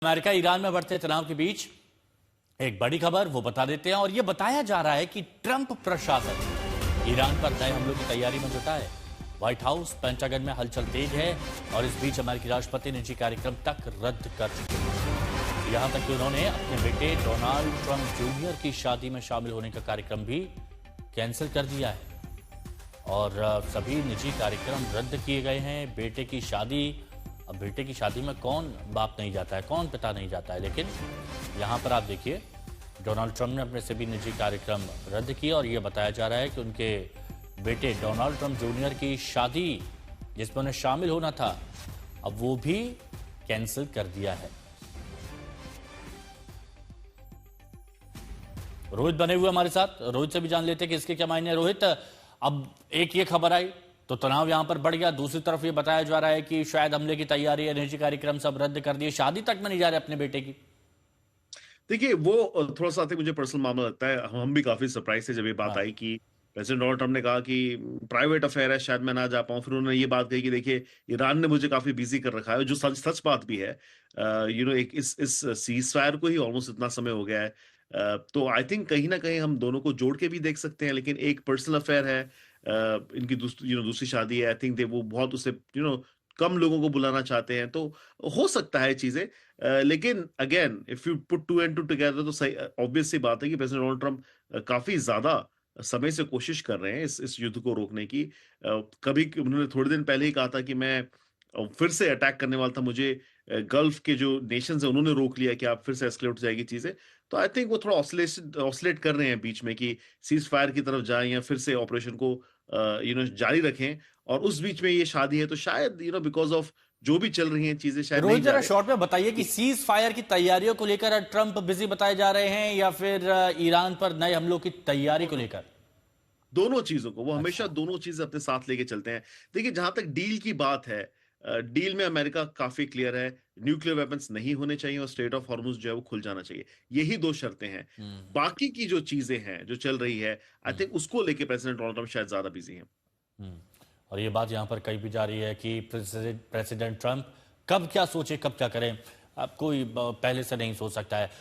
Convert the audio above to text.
America Iran में बढ़ते तनाव के बीच एक बड़ी खबर वो बता देते हैं और ये बताया जा रहा है कि ट्रंप प्रशासन ईरान पर नए हमलों की तैयारी में जुटा है। व्हाइट हाउस पेंटागन में हलचल तेज है और इस बीच अमेरिकी राष्ट्रपति निजी कार्यक्रम तक रद्द कर चुके हैं। यहां तक कि उन्होंने अपने बेटे डोनाल्ड ट्रंप जूनियर की शादी में शामिल होने का कार्यक्रम भी कैंसिल कर दिया है और सभी निजी कार्यक्रम रद्द किए गए हैं। बेटे की शादी, अब बेटे की शादी में कौन बाप नहीं जाता है, कौन पिता नहीं जाता है, लेकिन यहां पर आप देखिए डोनाल्ड ट्रंप ने अपने सभी निजी कार्यक्रम रद्द किए और यह बताया जा रहा है कि उनके बेटे डोनाल्ड ट्रंप जूनियर की शादी जिसमें उन्हें शामिल होना था अब वो भी कैंसिल कर दिया है। रोहित बने हुए हमारे साथ, रोहित से भी जान लेते हैं कि इसके क्या मायने हैं। रोहित, अब एक ये खबर आई तो तनाव यहां पर बढ़ गया, दूसरी तरफ ये बताया जा रहा है कि शायद हमले की तैयारी है, निजी कार्यक्रम सब रद्द कर दिए, शादी तक में नहीं जा रहे अपने बेटे की। देखिए, वो थोड़ा सा मुझे पर्सनल मामला लगता है। हम भी काफी सरप्राइज थे जब ये बात हाँ। आई कि प्रेसिडेंट डोनाल्ड ट्रंप ने कहा कि प्राइवेट अफेयर है, शायद मैं ना जा पाऊं। फिर उन्होंने ये बात कही कि देखिए, ईरान ने मुझे काफी बिजी कर रखा है, जो सच सच बात भी है। एक इस सीज फायर को ही ऑलमोस्ट इतना समय हो गया है। तो आई थिंक कहीं ना कहीं हम दोनों को जोड़ के भी देख सकते हैं, लेकिन एक पर्सनल अफेयर है। इनकी दूसरी शादी है। आई थिंक दे वो बहुत उसे कम लोगों को बुलाना चाहते हैं, तो हो सकता है चीजें। लेकिन again if you put two and two together तो सही ऑब्वियस सी बात है कि प्रेसिडेंट डोनाल्ड ट्रंप काफी ज्यादा समय से कोशिश कर रहे हैं इस युद्ध को रोकने की। कभी उन्होंने थोड़े दिन पहले ही कहा था कि मैं फिर से अटैक करने वाला था, मुझे गल्फ के जो नेशंस है उन्होंने रोक लिया कि आप फिर से एस्केलेट हो जाएगी चीजें। तो आई थिंक वो थोड़ा ऑसिलेट कर रहे हैं बीच में कि सीज फायर की तरफ जाएं या फिर से ऑपरेशन को जारी रखें। और उस बीच में ये शादी है तो शायद बिकॉज ऑफ जो भी चल रही हैं चीजें शायद नहीं रोहित, जा जरा रहे। शॉर्ट में बताइए कि सीज फायर की तैयारियों को लेकर ट्रंप बिजी बताए जा रहे हैं या फिर ईरान पर नए हमलों की तैयारी को लेकर। दोनों चीजों को वो हमेशा अच्छा। दोनों चीजें अपने साथ लेके चलते हैं। देखिए, जहां तक डील की बात है, डील में अमेरिका काफी क्लियर है। न्यूक्लियर वेपन्स नहीं होने चाहिए और स्ट्रेट ऑफ हॉर्मुज जो है वो खुल जाना चाहिए। यही दो शर्तें हैं। हम्म। बाकी की जो चीजें हैं जो चल रही है, आई हम्म। थिंक उसको लेके प्रेसिडेंट डोनाल्ड ट्रंप शायद ज्यादा बिजी हैं। हम्म। और ये बात यहां पर कही भी जा रही है कि प्रेसिडेंट ट्रंप कब क्या सोचे कब क्या करें, अब कोई पहले से नहीं सोच सकता है।